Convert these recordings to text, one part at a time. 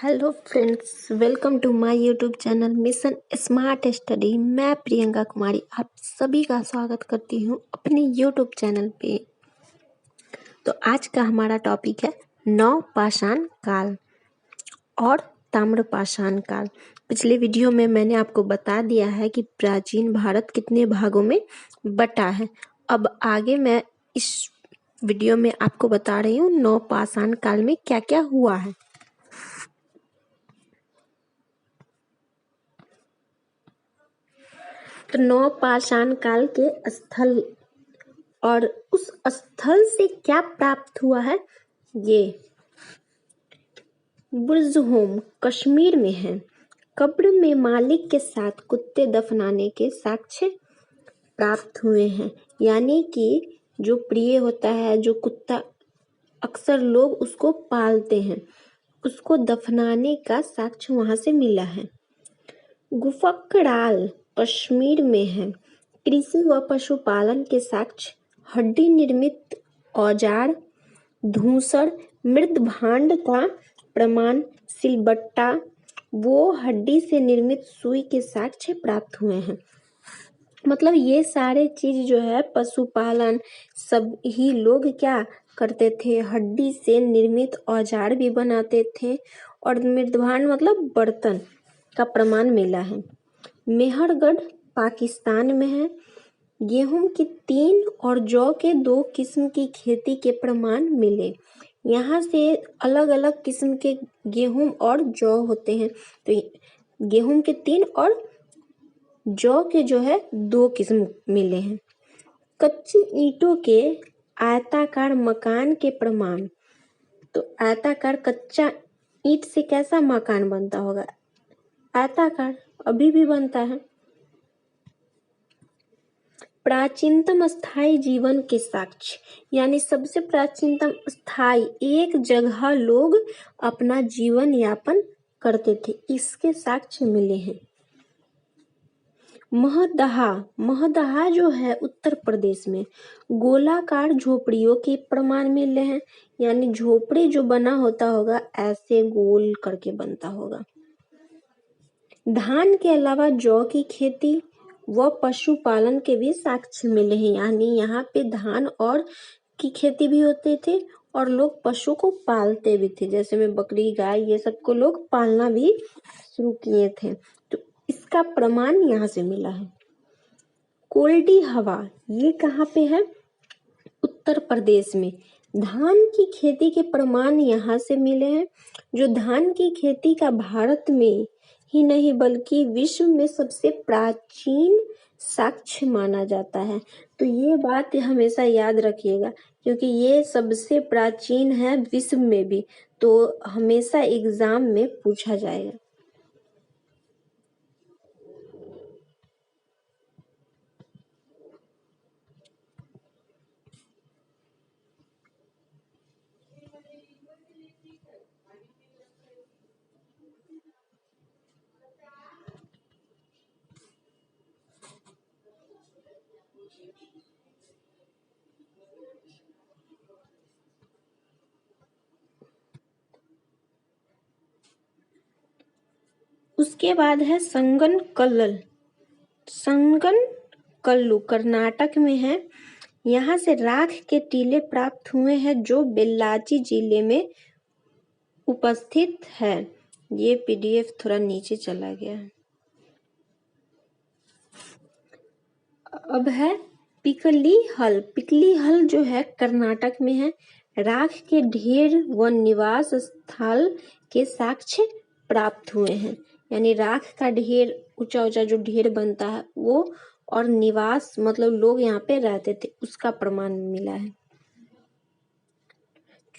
Hello friends, welcome to my YouTube channel mission smart study. मैं प्रियंका कुमारी आप सभी का स्वागत करती हूँ अपने यूट्यूब चैनल पे। तो आज का हमारा टॉपिक है नवपाषाण काल और ताम्रपाषाण काल। पिछले वीडियो में मैंने आपको बता दिया है कि प्राचीन भारत कितने भागों में बटा है। अब आगे मैं इस वीडियो में आपको बता रही हूँ नवपाषाण काल में क्या क्या हुआ है। तो नवपाषाण काल के स्थल और उस स्थल से क्या प्राप्त हुआ है, ये बुर्ज़होम कश्मीर में है। कब्र में मालिक के साथ कुत्ते दफनाने के साक्ष्य प्राप्त हुए हैं। यानी कि जो प्रिय होता है, जो कुत्ता अक्सर लोग उसको पालते हैं, उसको दफनाने का साक्ष्य वहां से मिला है। गुफक्राल कश्मीर में है। कृषि व पशुपालन के साक्ष्य हड्डी निर्मित औजार, धूसर, मृद भांड का प्रमाण, सिलबट्टा वो हड्डी से निर्मित सुई के साक्ष्य प्राप्त हुए हैं। मतलब ये सारे चीज जो है पशुपालन सब ही लोग क्या करते थे, हड्डी से निर्मित औजार भी बनाते थे और मृदभांड मतलब बर्तन का प्रमाण मिला है। मेहरगढ़ पाकिस्तान में है। गेहूं की 3 और जौ के 2 किस्म की खेती के प्रमाण मिले। यहाँ से अलग अलग किस्म के गेहूं और जौ होते हैं। तो गेहूं के 3 और जौ के जो है 2 किस्म मिले हैं। कच्ची ईंटों के आयताकार मकान के प्रमाण। तो आयताकार कच्चा ईंट से कैसा मकान बनता होगा, आयताकार, अभी भी बनता है। प्राचीनतम स्थायी जीवन के साक्ष्य, यानी सबसे प्राचीनतम स्थायी एक जगह लोग अपना जीवन यापन करते थे, इसके साक्ष्य मिले हैं। महदहा जो है उत्तर प्रदेश में, गोलाकार झोपड़ियों के प्रमाण मिले हैं। यानी झोपड़ी जो बना होता होगा ऐसे गोल करके बनता होगा। धान के अलावा जौ की खेती व पशुपालन के भी साक्ष्य मिले हैं। यानी यहाँ पे धान और की खेती भी होते थे और लोग पशु को पालते भी थे, जैसे में बकरी, गाय, ये सबको लोग पालना भी शुरू किए थे। तो इसका प्रमाण यहाँ से मिला है। कोल्डी हवा ये कहाँ पे है, उत्तर प्रदेश में। धान की खेती के प्रमाण यहाँ से मिले हैं। जो धान की खेती का भारत में ही नहीं बल्कि विश्व में सबसे प्राचीन साक्ष्य माना जाता है। तो ये बात हमेशा याद रखिएगा, क्योंकि ये सबसे प्राचीन है विश्व में भी, तो हमेशा एग्जाम में पूछा जाएगा। उसके बाद है संगन कल्लू कर्नाटक में है। यहाँ से राख के टीले प्राप्त हुए हैं जो बेल्लाची जिले में उपस्थित है। ये पीडीएफ थोड़ा नीचे चला गया है। अब है पिकली हल जो है कर्नाटक में है। राख के ढेर व निवास स्थल के साक्ष्य प्राप्त हुए हैं। यानी राख का ढेर, ऊंचा ऊंचा जो ढेर बनता है वो, और निवास मतलब लोग यहाँ पे रहते थे, उसका प्रमाण मिला है।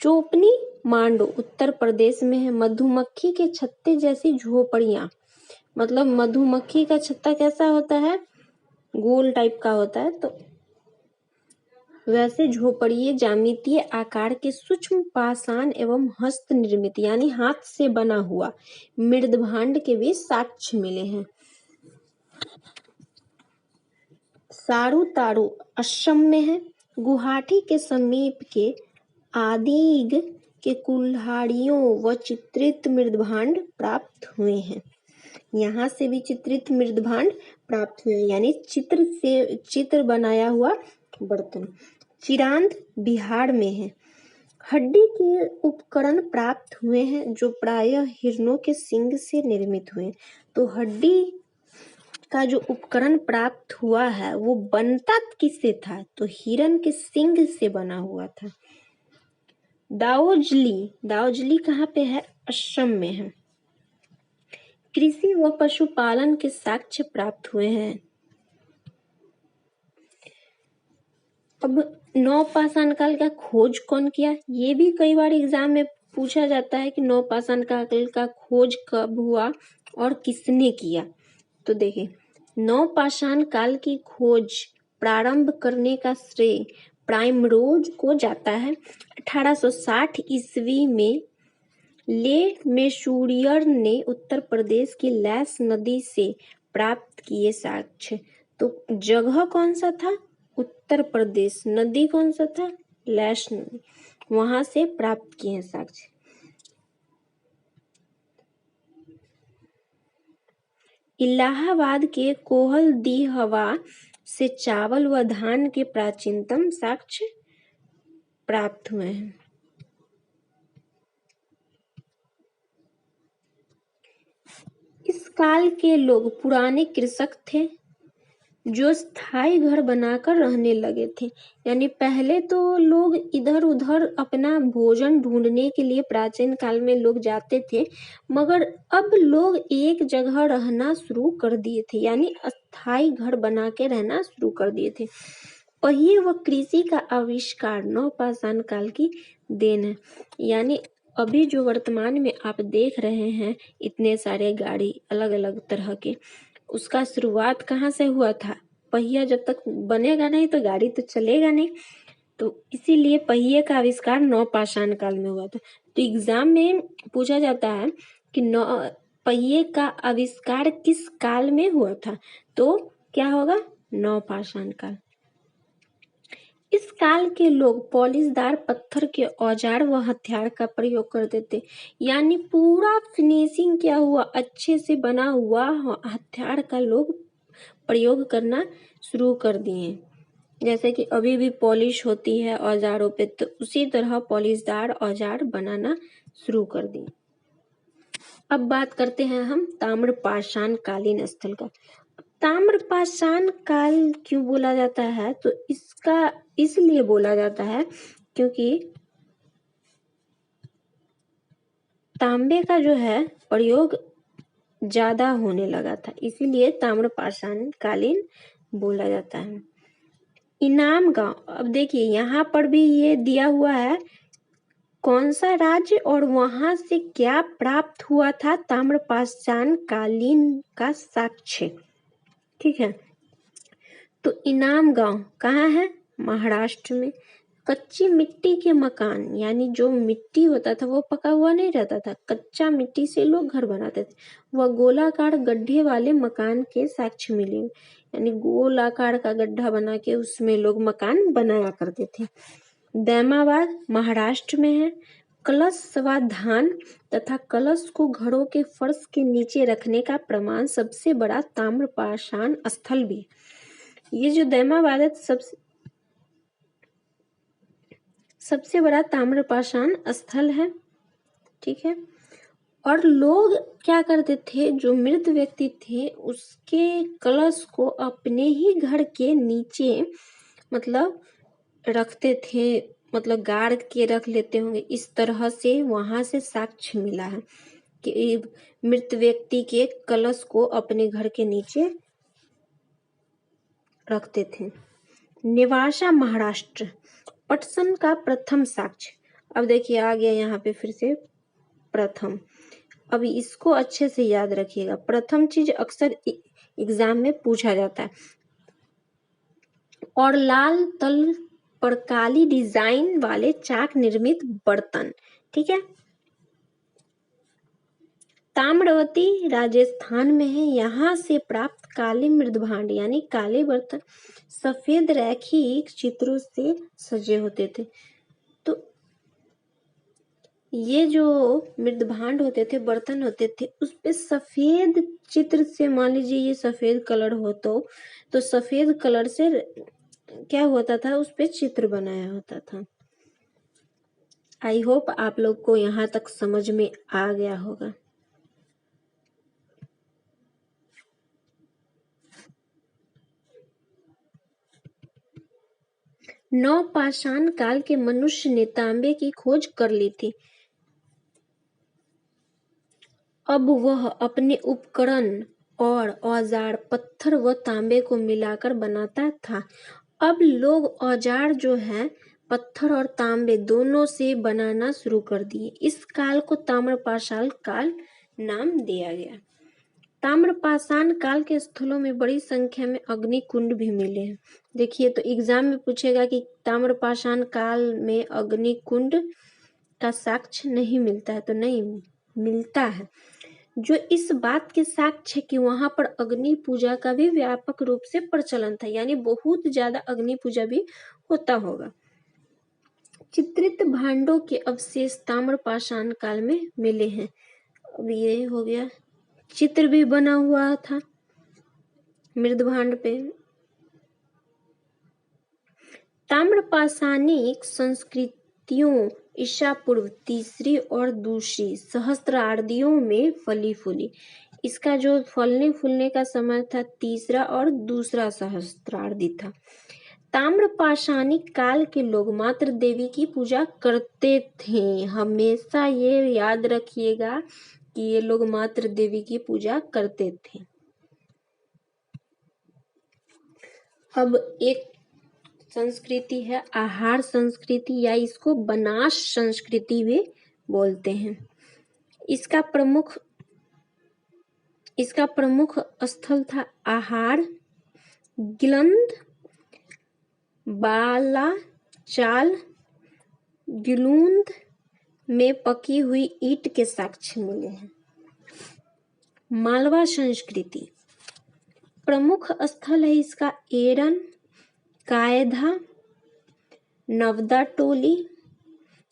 चोपनी मांडो उत्तर प्रदेश में है। मधुमक्खी के छत्ते जैसी झोपड़ियां, मतलब मधुमक्खी का छत्ता कैसा होता है, गोल टाइप का होता है, तो वैसे झोपड़िए ज्यामितीय आकार के सूक्ष्म पाषाण एवं हस्त निर्मित यानी हाथ से बना हुआ मृदभांड के भी साक्ष्य मिले हैं। सारू असम में है। गुवाहाटी के समीप के आदिग के कुल्हाड़ियों व चित्रित मृदभांड प्राप्त हुए हैं। यहाँ से भी चित्रित मृदभांड प्राप्त हुए, यानी चित्र बनाया हुआ बर्तन। चिरांद बिहार में है। हड्डी के उपकरण प्राप्त हुए हैं जो प्रायः हिरणों के सींग से निर्मित हुए। तो हड्डी का जो उपकरण प्राप्त हुआ है वो बनता किससे था? तो हिरण के सींग से बना हुआ था। दाओजली कहाँ पे है? असम में है। कृषि व पशुपालन के साक्ष्य प्राप्त हुए हैं। अब नवपाषाण काल का खोज कौन किया? ये भी कई बार एग्जाम में पूछा जाता है कि नवपाषाण काल का खोज कब हुआ और किसने किया। तो देखिए, नवपाषाण काल की खोज प्रारंभ करने का श्रेय प्राइमरोज को जाता है। 1860 ईस्वी में ले मेसूरियर ने उत्तर प्रदेश की लैस नदी से प्राप्त किए साक्ष्य। तो जगह कौन सा था? उत्तर प्रदेश। नदी कौन सा था? लैस नदी। वहां से प्राप्त किए साक्ष्य। इलाहाबाद के कोहल दी हवा से चावल व धान के प्राचीनतम साक्ष्य प्राप्त हुए हैं। इस काल के लोग पुराने कृषक थे जो स्थायी घर बनाकर रहने लगे थे। यानी पहले तो लोग इधर उधर अपना भोजन ढूंढने के लिए प्राचीन काल में लोग जाते थे, मगर अब लोग एक जगह रहना शुरू कर दिए थे, यानी स्थायी घर बना के रहना शुरू कर दिए थे। पहिए व कृषि का आविष्कार नवपाषाण काल की देन है। यानी अभी जो वर्तमान में आप देख रहे हैं इतने सारे गाड़ी अलग अलग तरह के, उसका शुरुआत कहाँ से हुआ था? पहिया जब तक बनेगा नहीं तो गाड़ी तो चलेगा नहीं। तो इसीलिए पहिए का आविष्कार नवपाषाण काल में हुआ था। तो एग्जाम में पूछा जाता है कि पहिए का आविष्कार किस काल में हुआ था? तो क्या होगा? नवपाषाण काल। इस काल के लोग पॉलिशदार पत्थर के औजार व हथियार का प्रयोग करते थे। यानी पूरा फिनिशिंग क्या हुआ? अच्छे से बना हुआ हथियार का लोग प्रयोग करना शुरू कर दिए। जैसे कि अभी भी पॉलिश होती है औजारों पे, तो उसी तरह पॉलिशदार औजार बनाना शुरू कर दिए। अब बात करते हैं हम ताम्रपाषाण कालीन स्थल का। ताम्रपाषाण काल क्यों बोला जाता है? तो इसका इसलिए बोला जाता है क्योंकि तांबे का जो है प्रयोग ज्यादा होने लगा था, इसीलिए ताम्रपाषाण कालीन बोला जाता है। इनाम गांव, अब देखिए यहाँ पर भी ये दिया हुआ है कौन सा राज्य और वहां से क्या प्राप्त हुआ था ताम्रपाषाण कालीन का साक्ष्य। ठीक है, तो इनाम गांव कहाँ है? महाराष्ट्र में। कच्ची मिट्टी के मकान, यानी जो मिट्टी होता था वो पका हुआ नहीं रहता था, कच्चा मिट्टी से लोग घर बनाते थे। वह गोलाकार गड्ढे वाले मकान के साक्ष्य मिले, यानी गोलाकार का गड्ढा बना के उसमें लोग मकान बनाया करते थे। दैमाबाद महाराष्ट्र में है। कलश व धान तथा कलश को घरों के फर्श के नीचे रखने का प्रमाण सबसे बड़ा ताम्रपाषाण स्थल भी। ये जो दैमाबाद है सबसे बड़ा ताम्रपाषाण स्थल है। ठीक है, और लोग क्या करते थे? जो मृत व्यक्ति थे उसके कलश को अपने ही घर के नीचे मतलब रखते थे, मतलब गाड़ के रख लेते होंगे। इस तरह से वहां से साक्ष्य मिला है कि मृत व्यक्ति के कलश को अपने घर के नीचे रखते थे। नेवासा महाराष्ट्र, पटसन का प्रथम साक्ष्य। अब देखिए आ गया यहाँ पे फिर से प्रथम। अब इसको अच्छे से याद रखिएगा, प्रथम चीज अक्सर एग्जाम में पूछा जाता है। और लाल तल पर काली डिजाइन वाले चाक निर्मित बर्तन। ठीक है, ताम्रवती राजस्थान में है। यहाँ से प्राप्त काले मृदभांड यानी काले बर्तन सफेद रैखिक चित्रों से सजे होते थे। तो ये जो मृदभांड होते थे, बर्तन होते थे, उस पे सफेद चित्र से, मान लीजिए ये सफेद कलर हो तो सफेद कलर से क्या होता था, उस पे चित्र बनाया होता था। आई होप आप लोग को यहाँ तक समझ में आ गया होगा। नवपाषाण काल के मनुष्य ने तांबे की खोज कर ली थी। अब वह अपने उपकरण और औजार पत्थर व तांबे को मिलाकर बनाता था। अब लोग औजार जो है पत्थर और तांबे दोनों से बनाना शुरू कर दिए। इस काल को ताम्रपाषाण काल नाम दिया गया। ताम्रपाषाण काल के स्थलों में बड़ी संख्या में अग्निकुंड भी मिले हैं। देखिए, तो एग्जाम में पूछेगा कि ताम्रपाषाण काल में अग्निकुंड का साक्ष्य नहीं मिलता है, तो नहीं मिलता है, जो इस बात के साक्ष्य है कि वहां पर अग्नि पूजा का भी व्यापक रूप से प्रचलन था, यानी बहुत ज्यादा अग्नि पूजा भी होता होगा। चित्रित भांडों के अवशेष ताम्रपाषाण काल में मिले हैं। अब ये हो गया, चित्र भी बना हुआ था मृदभांड पे। ताम्रपाषाणिक संस्कृतियों ईसा पूर्व तीसरी और दूसरी सहस्त्राब्दियों में फली फूली। इसका जो फलने फूलने का समय था तीसरा और दूसरा सहस्त्राब्दी था। ताम्रपाषाणिक काल के लोग मात्र देवी की पूजा करते थे। हमेशा ये याद रखिएगा कि ये लोग मात्र देवी की पूजा करते थे। अब एक संस्कृति है आहार संस्कृति, या इसको बनास संस्कृति भी बोलते हैं। इसका प्रमुख स्थल था आहार, गिलंद, बालाचाल, गिलूंद में पकी हुई ईंट के साक्ष्य मिले हैं। मालवा संस्कृति प्रमुख स्थल है इसका एरन, कायधा, नवदा टोली।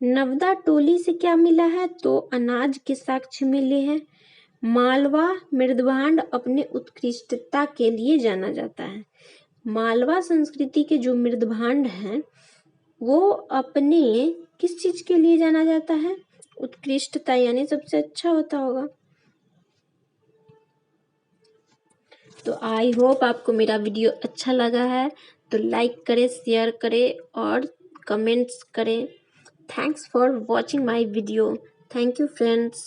नवदा टोली से क्या मिला है, तो अनाज के साक्ष्य मिले हैं। मालवा मृदभांड अपने उत्कृष्टता के लिए जाना जाता है। मालवा संस्कृति के जो मृदभांड हैं वो अपने किस चीज के लिए जाना जाता है, उत्कृष्टता, यानी सबसे अच्छा होता होगा। तो आई होप आपको मेरा वीडियो अच्छा लगा है, तो लाइक करें, शेयर करें और कमेंट्स करें। Thanks for watching my video. Thank you friends.